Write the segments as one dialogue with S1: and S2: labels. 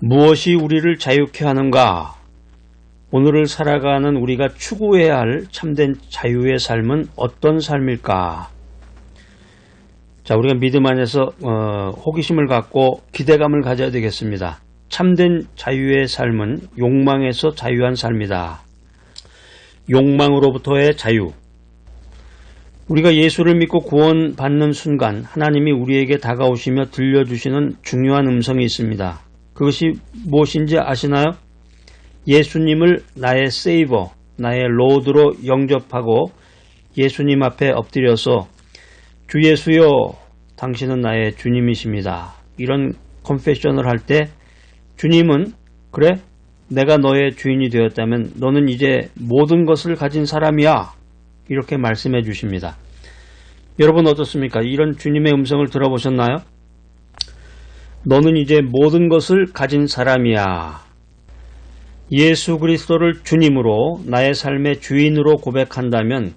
S1: 무엇이 우리를 자유케 하는가? 오늘을 살아가는 우리가 추구해야 할 참된 자유의 삶은 어떤 삶일까? 자, 우리가 믿음 안에서 호기심을 갖고 기대감을 가져야 되겠습니다. 참된 자유의 삶은 욕망에서 자유한 삶이다. 욕망으로부터의 자유. 우리가 예수를 믿고 구원받는 순간 하나님이 우리에게 다가오시며 들려주시는 중요한 음성이 있습니다. 그것이 무엇인지 아시나요? 예수님을 나의 세이버, 나의 로드로 영접하고 예수님 앞에 엎드려서 주 예수여, 당신은 나의 주님이십니다. 이런 컨페셔널을 할 때 주님은 그래? 내가 너의 주인이 되었다면 너는 이제 모든 것을 가진 사람이야. 이렇게 말씀해 주십니다. 여러분 어떻습니까? 이런 주님의 음성을 들어보셨나요? 너는 이제 모든 것을 가진 사람이야. 예수 그리스도를 주님으로 나의 삶의 주인으로 고백한다면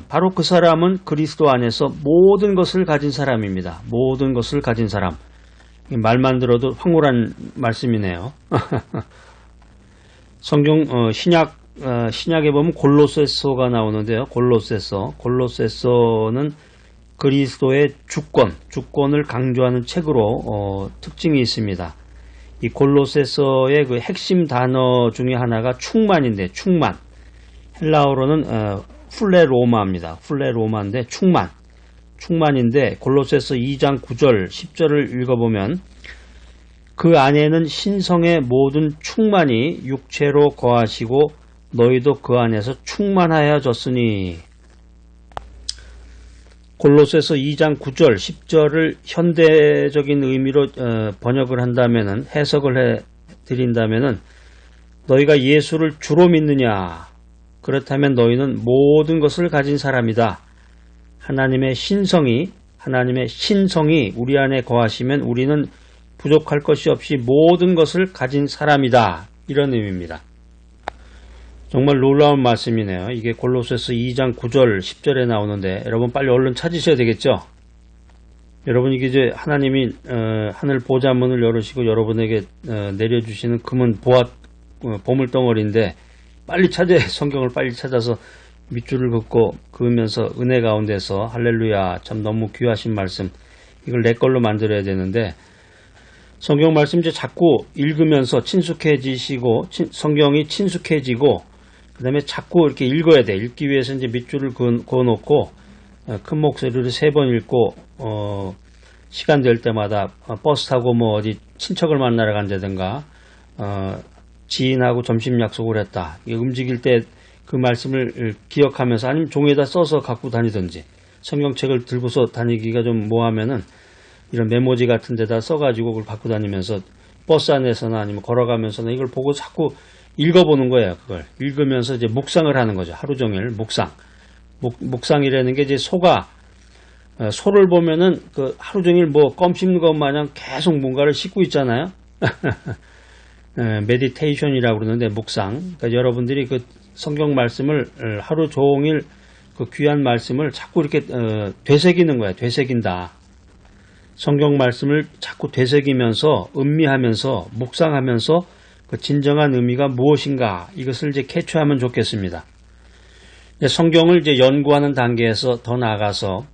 S1: 바로 그 사람은 그리스도 안에서 모든 것을 가진 사람입니다. 모든 것을 가진 사람. 말만 들어도 황홀한 말씀이네요. 성경 신약에 보면 골로새서가 나오는데요. 골로새서는 그리스도의 주권을 강조하는 책으로 특징이 있습니다. 이 골로새서의 그 핵심 단어 중에 하나가 충만인데, 충만. 헬라어로는 플레로마입니다. 플레로마인데 충만인데 골로새서 2장 9절 10절을 읽어보면 그 안에는 신성의 모든 충만이 육체로 거하시고 너희도 그 안에서 충만하여졌으니. 골로새서 2장 9절 10절을 현대적인 의미로 번역을 한다면은, 해석을 해드린다면은, 너희가 예수를 주로 믿느냐? 그렇다면 너희는 모든 것을 가진 사람이다. 하나님의 신성이 우리 안에 거하시면 우리는 부족할 것이 없이 모든 것을 가진 사람이다. 이런 의미입니다. 정말 놀라운 말씀이네요. 이게 골로새서 2장 9절 10절에 나오는데 여러분 빨리 얼른 찾으셔야 되겠죠. 여러분 이게 이제 하나님이 하늘 보좌문을 열으시고 여러분에게 내려주시는 금은 보물덩어리인데 빨리 성경을 빨리 찾아서 밑줄을 그으면서 은혜 가운데서 할렐루야, 참 너무 귀하신 말씀, 이걸 내 걸로 만들어야 되는데, 성경 말씀 이제 자꾸 읽으면서 성경이 친숙해지고 그 다음에 자꾸 이렇게 읽어야 돼. 읽기 위해서 이제 밑줄을 그어놓고 큰 목소리로 3번 읽고 시간 될 때마다 버스 타고 뭐 어디 친척을 만나러 간다든가 지인하고 점심 약속을 했다. 움직일 때 그 말씀을 기억하면서, 아니면 종이에다 써서 갖고 다니든지, 성경책을 들고서 다니기가 좀 뭐하면은 이런 메모지 같은 데다 써가지고 그걸 갖고 다니면서 버스 안에서나 아니면 걸어가면서나 이걸 보고 자꾸 읽어보는 거예요. 그걸 읽으면서 이제 묵상을 하는 거죠. 하루 종일 묵상이라는 게 이제 소를 보면은 그 하루 종일 뭐 껌 씹는 것 마냥 계속 뭔가를 씹고 있잖아요. 메디테이션이라고 그러는데 묵상. 그러니까 여러분들이 그 성경 말씀을 하루 종일 그 귀한 말씀을 자꾸 이렇게 되새기는 거야. 되새긴다. 성경 말씀을 자꾸 되새기면서 음미하면서 묵상하면서 그 진정한 의미가 무엇인가, 이것을 이제 캐치하면 좋겠습니다. 성경을 이제 연구하는 단계에서 더 나아가서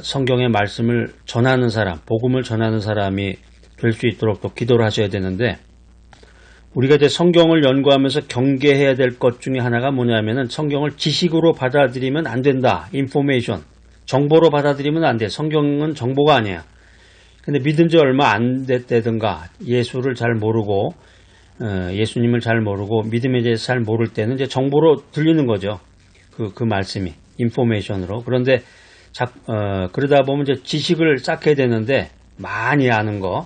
S1: 성경의 말씀을 전하는 사람, 복음을 전하는 사람이 될 수 있도록 또 기도를 하셔야 되는데, 우리가 이제 성경을 연구하면서 경계해야 될 것 중에 하나가 뭐냐면은 성경을 지식으로 받아들이면 안 된다. 인포메이션. 정보로 받아들이면 안 돼. 성경은 정보가 아니야. 근데 믿은 지 얼마 안 됐다든가 예수를 잘 모르고 예수님을 잘 모르고 믿음에 대해서 잘 모를 때는 이제 정보로 들리는 거죠. 그 말씀이 인포메이션으로. 그런데 그러다 보면 이제 지식을 쌓게 되는데, 많이 아는 거.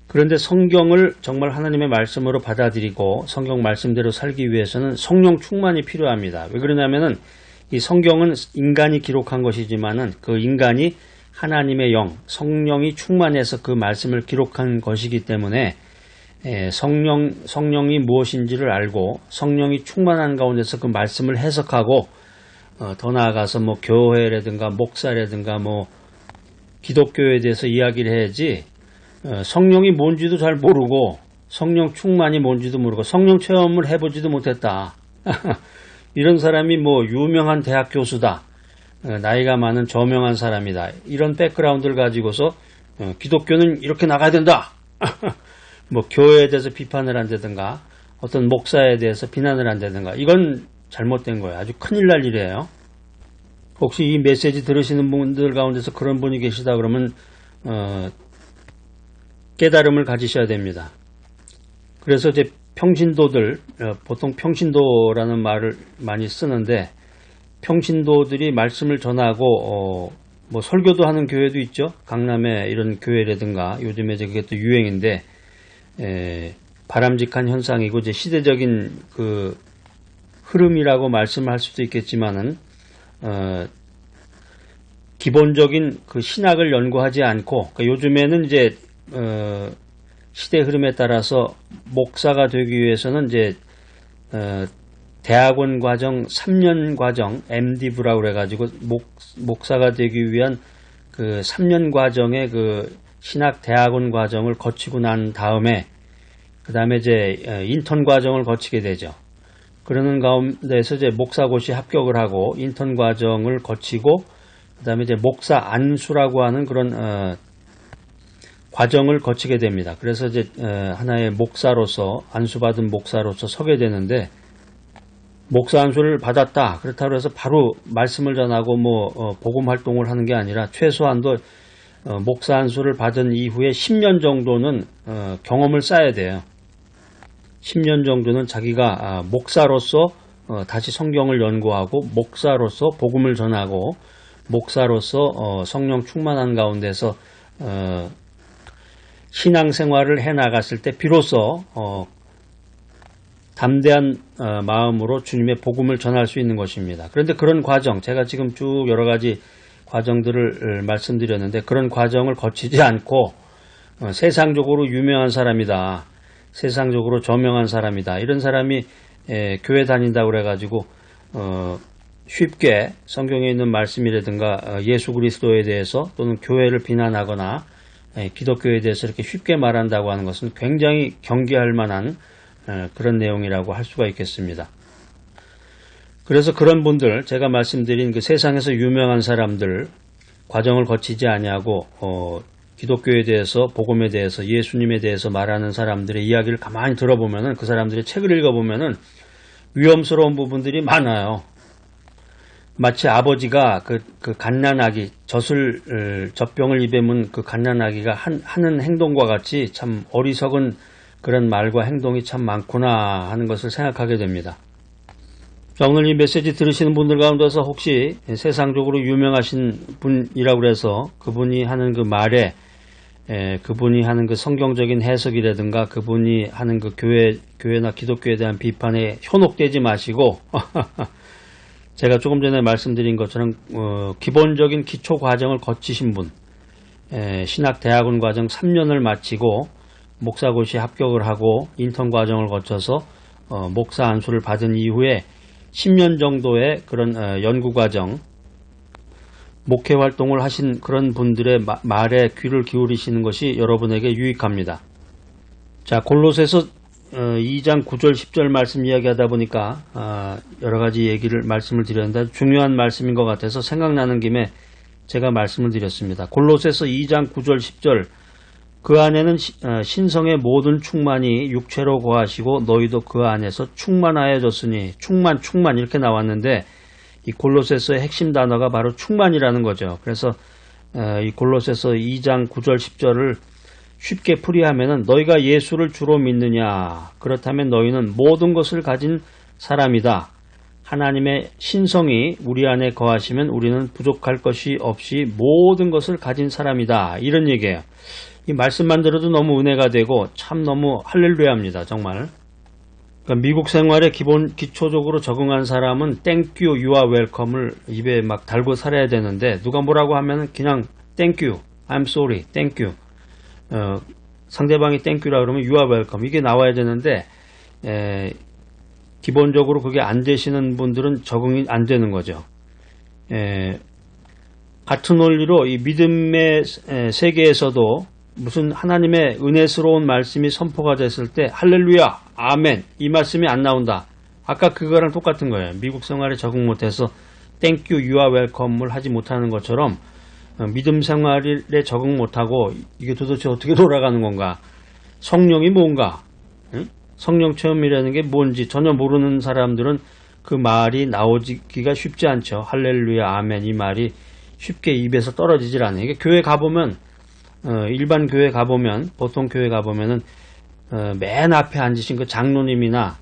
S1: 그런데 성경을 정말 하나님의 말씀으로 받아들이고 성경 말씀대로 살기 위해서는 성령 충만이 필요합니다. 왜 그러냐면은 이 성경은 인간이 기록한 것이지만은 그 인간이 하나님의 성령이 충만해서 그 말씀을 기록한 것이기 때문에 성령이 무엇인지를 알고 성령이 충만한 가운데서 그 말씀을 해석하고 더 나아가서 뭐 교회라든가 목사라든가 뭐 기독교에 대해서 이야기를 해야지 성령이 뭔지도 잘 모르고 성령 충만이 뭔지도 모르고 성령 체험을 해보지도 못했다. 이런 사람이 뭐 유명한 대학 교수다. 나이가 많은 저명한 사람이다. 이런 백그라운드를 가지고서 기독교는 이렇게 나가야 된다. 뭐 교회에 대해서 비판을 한다든가 어떤 목사에 대해서 비난을 한다든가 이건 잘못된 거예요. 아주 큰일 날 일이에요. 혹시 이 메시지 들으시는 분들 가운데서 그런 분이 계시다 그러면 깨달음을 가지셔야 됩니다. 그래서 이제 평신도들, 보통 평신도라는 말을 많이 쓰는데 평신도들이 말씀을 전하고 뭐 설교도 하는 교회도 있죠. 강남에 이런 교회라든가 요즘에 이제 그게 또 유행인데 바람직한 현상이고 이제 시대적인 그 흐름이라고 말씀할 수도 있겠지만은 기본적인 그 신학을 연구하지 않고 그러니까 요즘에는 이제 시대 흐름에 따라서 목사가 되기 위해서는 이제 대학원 과정 3년 과정 MD부라고 그래가지고 목사가 되기 위한 그 3년 과정의 그 신학 대학원 과정을 거치고 난 다음에 그 다음에 이제 인턴 과정을 거치게 되죠. 그러는 가운데서 이제 목사고시 합격을 하고 인턴 과정을 거치고 그 다음에 이제 목사 안수라고 하는 그런 과정을 거치게 됩니다. 그래서 이제 하나의 목사로서 안수받은 목사로서 서게 되는데 목사 안수를 받았다. 그렇다고 해서 바로 말씀을 전하고 뭐 복음 활동을 하는 게 아니라 최소한도 목사 안수를 받은 이후에 10년 정도는 경험을 쌓아야 돼요. 10년 정도는 자기가 목사로서 다시 성경을 연구하고 목사로서 복음을 전하고 목사로서 성령 충만한 가운데서 신앙생활을 해나갔을 때 비로소 담대한 마음으로 주님의 복음을 전할 수 있는 것입니다. 그런데 그런 과정, 제가 지금 쭉 여러 가지 과정들을 말씀드렸는데 그런 과정을 거치지 않고 세상적으로 유명한 사람이다. 세상적으로 저명한 사람이다. 이런 사람이 교회 다닌다고 그래가지고 쉽게 성경에 있는 말씀이라든가 예수 그리스도에 대해서 또는 교회를 비난하거나 기독교에 대해서 이렇게 쉽게 말한다고 하는 것은 굉장히 경계할 만한 그런 내용이라고 할 수가 있겠습니다. 그래서 그런 분들, 제가 말씀드린 그 세상에서 유명한 사람들, 과정을 거치지 아니하고 기독교에 대해서, 복음에 대해서, 예수님에 대해서 말하는 사람들의 이야기를 가만히 들어보면은 그 사람들의 책을 읽어보면은 위험스러운 부분들이 많아요. 마치 아버지가 그 갓난아기, 젖병을 입에 문 그 갓난아기가 하는 행동과 같이 참 어리석은 그런 말과 행동이 참 많구나 하는 것을 생각하게 됩니다. 자, 오늘 이 메시지 들으시는 분들 가운데서 혹시 세상적으로 유명하신 분이라고 해서 그분이 하는 그 말에 그분이 하는 그 성경적인 해석이라든가 그분이 하는 그 교회나 기독교에 대한 비판에 현혹되지 마시고 제가 조금 전에 말씀드린 것처럼 기본적인 기초 과정을 거치신 분, 신학 대학원 과정 3년을 마치고 목사고시 합격을 하고 인턴 과정을 거쳐서 목사 안수를 받은 이후에 10년 정도의 그런 연구 과정, 목회 활동을 하신 그런 분들의 말에 귀를 기울이시는 것이 여러분에게 유익합니다. 자, 골로새서 2장 9절 10절 말씀 이야기하다 보니까 여러 가지 말씀을 드렸는데 중요한 말씀인 것 같아서 생각나는 김에 제가 말씀을 드렸습니다. 골로새서 2장 9절 10절 그 안에는 신성의 모든 충만이 육체로 거하시고 너희도 그 안에서 충만하여졌으니 충만 이렇게 나왔는데 이 골로새서의 핵심 단어가 바로 충만이라는 거죠. 그래서 이 골로새서 2장 9절 10절을 쉽게 풀이하면은 너희가 예수를 주로 믿느냐 그렇다면 너희는 모든 것을 가진 사람이다. 하나님의 신성이 우리 안에 거하시면 우리는 부족할 것이 없이 모든 것을 가진 사람이다. 이런 얘기예요. 이 말씀만 들어도 너무 은혜가 되고 참 너무 할렐루야입니다. 정말. 그러니까 미국 생활에 기초적으로 적응한 사람은 땡큐, 유아 웰컴을 입에 막 달고 살아야 되는데 누가 뭐라고 하면은 그냥 땡큐, I'm sorry, 땡큐. 상대방이 땡큐라 그러면 유아 웰컴 이게 나와야 되는데 기본적으로 그게 안 되시는 분들은 적응이 안 되는 거죠. 같은 원리로 이 믿음의 세계에서도 무슨 하나님의 은혜스러운 말씀이 선포가 됐을 때 할렐루야, 아멘 이 말씀이 안 나온다. 아까 그거랑 똑같은 거예요. 미국 생활에 적응 못해서 땡큐, 유아 웰컴을 하지 못하는 것처럼 믿음 생활에 적응 못하고 이게 도대체 어떻게 돌아가는 건가, 성령이 뭔가, 성령 체험이라는 게 뭔지 전혀 모르는 사람들은 그 말이 나오기가 쉽지 않죠. 할렐루야, 아멘 이 말이 쉽게 입에서 떨어지질 않아요. 이게 교회 가보면, 일반 교회 가보면, 보통 교회 가보면은 맨 앞에 앉으신 그 장로님이나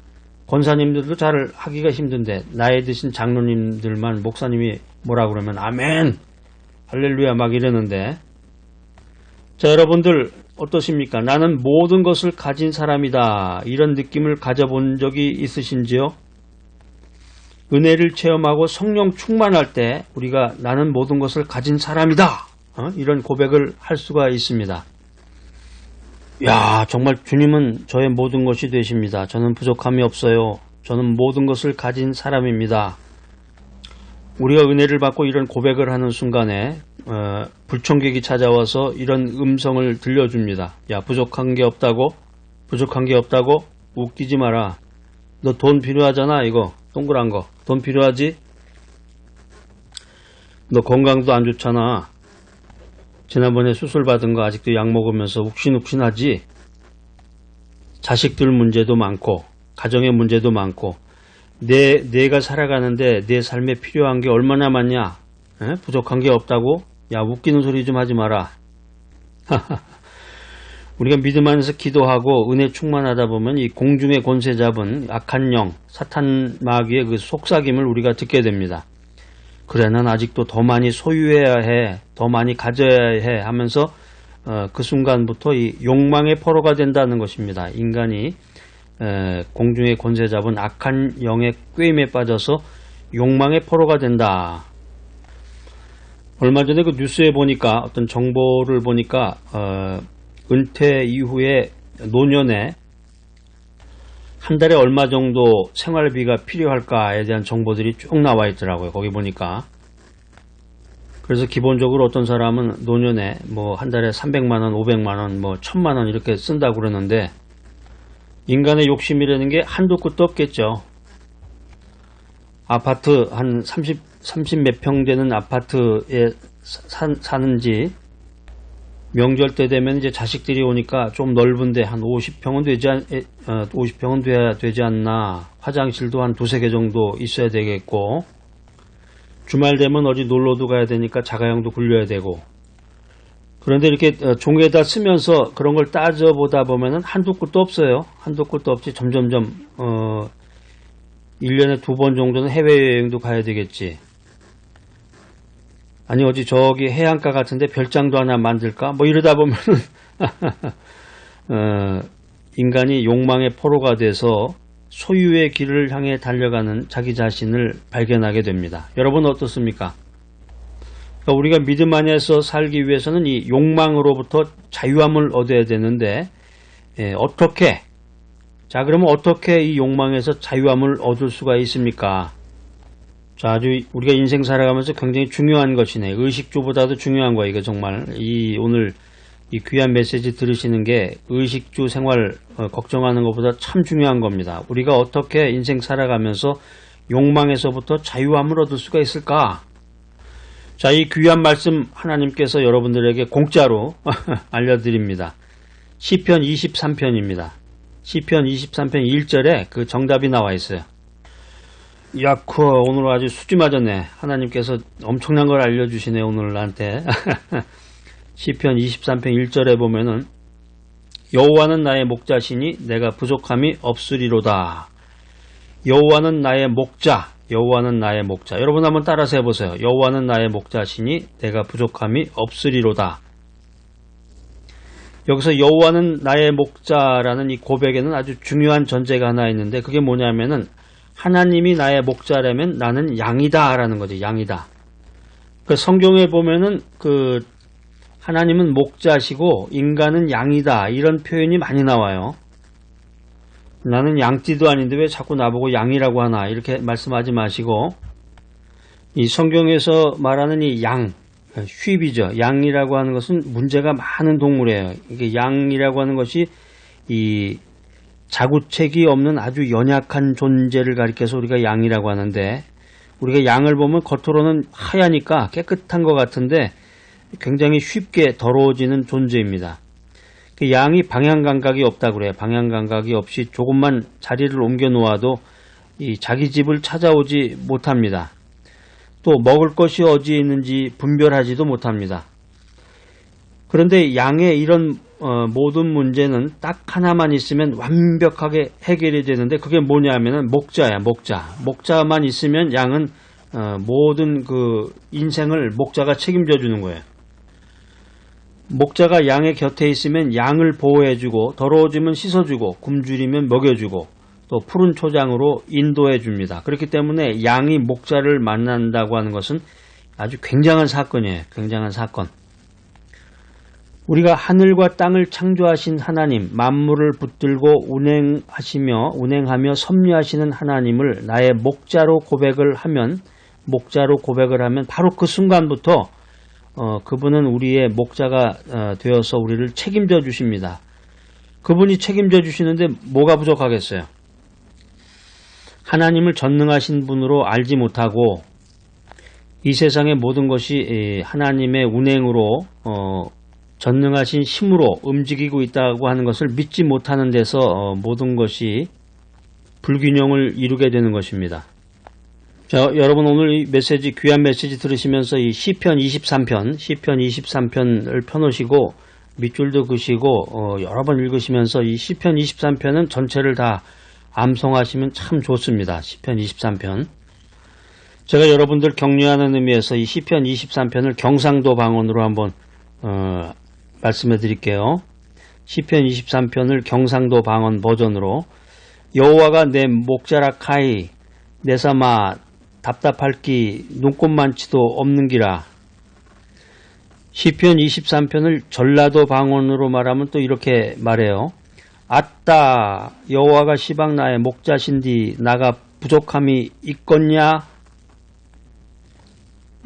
S1: 권사님들도 잘 하기가 힘든데, 나이 드신 장로님들만 목사님이 뭐라 그러면 아멘, 할렐루야 막 이러는데, 자, 여러분들 어떠십니까? 나는 모든 것을 가진 사람이다, 이런 느낌을 가져본 적이 있으신지요? 은혜를 체험하고 성령 충만할 때 우리가 나는 모든 것을 가진 사람이다, 이런 고백을 할 수가 있습니다. 야, 정말 주님은 저의 모든 것이 되십니다. 저는 부족함이 없어요. 저는 모든 것을 가진 사람입니다. 우리가 은혜를 받고 이런 고백을 하는 순간에 불청객이 찾아와서 이런 음성을 들려줍니다. 야, 부족한 게 없다고? 부족한 게 없다고? 웃기지 마라. 너 돈 필요하잖아. 이거 동그란 거 돈 필요하지? 너 건강도 안 좋잖아. 지난번에 수술 받은 거 아직도 약 먹으면서 욱신욱신하지? 자식들 문제도 많고 가정의 문제도 많고 내가 살아가는데 내 삶에 필요한 게 얼마나 많냐? 에? 부족한 게 없다고? 야, 웃기는 소리 좀 하지 마라. 우리가 믿음 안에서 기도하고 은혜 충만하다 보면 이 공중의 권세 잡은 악한 영, 사탄 마귀의 그 속삭임을 우리가 듣게 됩니다. 그래, 난 아직도 더 많이 소유해야 해, 더 많이 가져야 해 하면서 그 순간부터 이 욕망의 포로가 된다는 것입니다. 인간이 공중의 권세 잡은 악한 영의 꾀임에 빠져서 욕망의 포로가 된다. 얼마 전에 그 뉴스에 보니까, 어떤 정보를 보니까 은퇴 이후에 노년에 한 달에 얼마 정도 생활비가 필요할까에 대한 정보들이 쭉 나와 있더라고요. 거기 보니까. 그래서 기본적으로 어떤 사람은 노년에 뭐 한 달에 300만원, 500만원, 뭐 1000만원 이렇게 쓴다고 그러는데, 인간의 욕심이라는 게 한도 끝도 없겠죠. 아파트 한 30 몇 평 되는 아파트에 사는지, 명절 때 되면 이제 자식들이 오니까 좀 넓은데 한 50평은 50평은 돼야 되지 않나. 화장실도 한 두세 개 정도 있어야 되겠고, 주말 되면 어디 놀러도 가야 되니까 자가용도 굴려야 되고. 그런데 이렇게 종에다 쓰면서 그런 걸 따져보다 보면은 한도 끝도 없어요. 한도 끝도 없지. 점점점 1년에 2번 정도는 해외여행도 가야 되겠지. 아니, 어디 저기 해안가 같은데 별장도 하나 만들까? 뭐 이러다 보면은 인간이 욕망의 포로가 돼서 소유의 길을 향해 달려가는 자기 자신을 발견하게 됩니다. 여러분 어떻습니까? 그러니까 우리가 믿음 안에서 살기 위해서는 이 욕망으로부터 자유함을 얻어야 되는데, 어떻게? 자, 그러면 어떻게 이 욕망에서 자유함을 얻을 수가 있습니까? 자, 아주 우리가 인생 살아가면서 굉장히 중요한 것이네. 의식주보다도 중요한 거야, 이거 정말. 오늘 이 귀한 메시지 들으시는 게 의식주 생활 걱정하는 것보다 참 중요한 겁니다. 우리가 어떻게 인생 살아가면서 욕망에서부터 자유함을 얻을 수가 있을까? 자, 이 귀한 말씀 하나님께서 여러분들에게 공짜로 알려드립니다. 시편 23편입니다. 시편 23편 1절에 그 정답이 나와 있어요. 야쿠, 오늘 아주 수지 맞았네. 하나님께서 엄청난 걸 알려주시네, 오늘 나한테. 시편 23편 1절에 보면은, 여호와는 나의 목자시니 내가 부족함이 없으리로다. 여호와는 나의 목자, 여호와는 나의 목자. 여러분 한번 따라서 해보세요. 여호와는 나의 목자시니 내가 부족함이 없으리로다. 여기서 여호와는 나의 목자라는 이 고백에는 아주 중요한 전제가 하나 있는데, 그게 뭐냐면은 하나님이 나의 목자라면 나는 양이다 라는 거죠. 양이다. 그 성경에 보면은 그 하나님은 목자시고 인간은 양이다, 이런 표현이 많이 나와요. 나는 양띠도 아닌데 왜 자꾸 나보고 양이라고 하나, 이렇게 말씀하지 마시고, 이 성경에서 말하는 이 양, 쉽이죠. 양이라고 하는 것은 문제가 많은 동물이에요. 이게 양이라고 하는 것이 이 자구책이 없는 아주 연약한 존재를 가리켜서 우리가 양이라고 하는데, 우리가 양을 보면 겉으로는 하얘니까 깨끗한 것 같은데 굉장히 쉽게 더러워지는 존재입니다. 그 양이 방향 감각이 없다고 그래요. 방향 감각이 없이 조금만 자리를 옮겨 놓아도 이 자기 집을 찾아오지 못합니다. 또 먹을 것이 어디에 있는지 분별하지도 못합니다. 그런데 양의 이런 모든 문제는 딱 하나만 있으면 완벽하게 해결이 되는데, 그게 뭐냐면은 목자야, 목자. 목자만 있으면 양은 모든 그 인생을 목자가 책임져 주는 거예요. 목자가 양의 곁에 있으면 양을 보호해주고, 더러워지면 씻어주고, 굶주리면 먹여주고, 또 푸른 초장으로 인도해 줍니다. 그렇기 때문에 양이 목자를 만난다고 하는 것은 아주 굉장한 사건이에요. 굉장한 사건. 우리가 하늘과 땅을 창조하신 하나님, 만물을 붙들고 운행하며 섭리하시는 하나님을 나의 목자로 고백을 하면 바로 그 순간부터 그분은 우리의 목자가 되어서 우리를 책임져 주십니다. 그분이 책임져 주시는데 뭐가 부족하겠어요? 하나님을 전능하신 분으로 알지 못하고 이 세상의 모든 것이 하나님의 운행으로 전능하신 힘으로 움직이고 있다고 하는 것을 믿지 못하는 데서 모든 것이 불균형을 이루게 되는 것입니다. 자, 여러분 오늘 이 메시지, 귀한 메시지 들으시면서 이 시편 23편을 펴놓으시고 밑줄도 그시고 여러 번 읽으시면서 이 시편 23편은 전체를 다 암송하시면 참 좋습니다. 시편 23편. 제가 여러분들 격려하는 의미에서 이 시편 23편을 경상도 방언으로 한번 말씀해 드릴게요. 시편 23편을 경상도 방언 버전으로. 여호와가 내 목자라 카이 내 삼아 답답할기 눈꽃만치도 없는기라. 시편 23편을 전라도 방언으로 말하면 또 이렇게 말해요. 아따 여호와가 시방 나의 목자신디 나가 부족함이 있겠냐.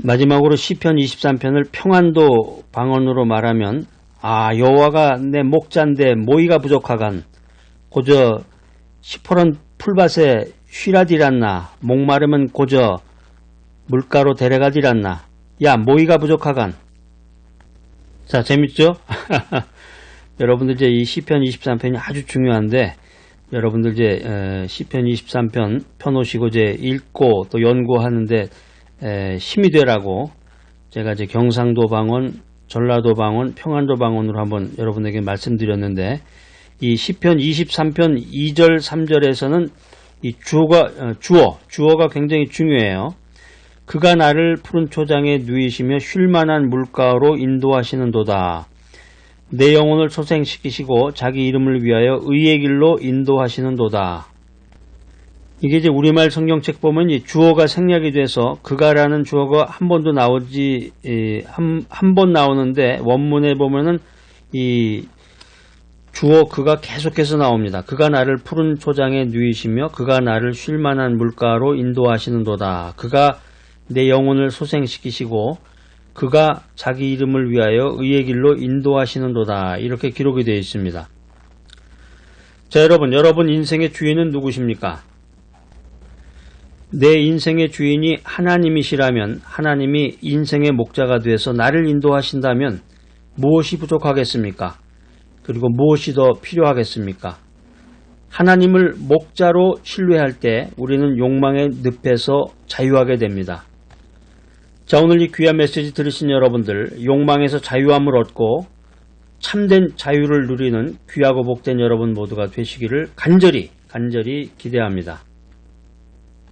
S1: 마지막으로 시편 23편을 평안도 방언으로 말하면 여호와가 내 목자인데 모이가 부족하간 고저 시퍼런 풀밭에 쉬라디란나 목마르면 고저 물가로 데려가디란나. 야 모이가 부족하간. 자, 재밌죠? 여러분들 이제 이 시편 23편이 아주 중요한데, 여러분들 이제 시편 23편 펴놓으시고 이제 읽고 또 연구하는데 힘이 되라고 제가 이제 경상도 방언, 전라도 방언, 평안도 방언으로 한번 여러분에게 말씀드렸는데, 이 시편 23편 2절 3절에서는 이 주어가 굉장히 중요해요. 그가 나를 푸른 초장에 누이시며 쉴만한 물가로 인도하시는도다. 내 영혼을 소생시키시고 자기 이름을 위하여 의의 길로 인도하시는도다. 이게 이제 우리말 성경책 보면 이 주어가 생략이 돼서 그가라는 주어가 한 번도 나오지 한 번 나오는데, 원문에 보면은 이 주어 그가 계속해서 나옵니다. 그가 나를 푸른 초장에 누이시며 그가 나를 쉴만한 물가로 인도하시는도다. 그가 내 영혼을 소생시키시고 그가 자기 이름을 위하여 의의 길로 인도하시는도다. 이렇게 기록이 되어 있습니다. 자, 여러분 인생의 주인은 누구십니까? 내 인생의 주인이 하나님이시라면, 하나님이 인생의 목자가 되어서 나를 인도하신다면 무엇이 부족하겠습니까? 그리고 무엇이 더 필요하겠습니까? 하나님을 목자로 신뢰할 때 우리는 욕망의 늪에서 자유하게 됩니다. 자, 오늘 이 귀한 메시지 들으신 여러분들, 욕망에서 자유함을 얻고 참된 자유를 누리는 귀하고 복된 여러분 모두가 되시기를 간절히 기대합니다.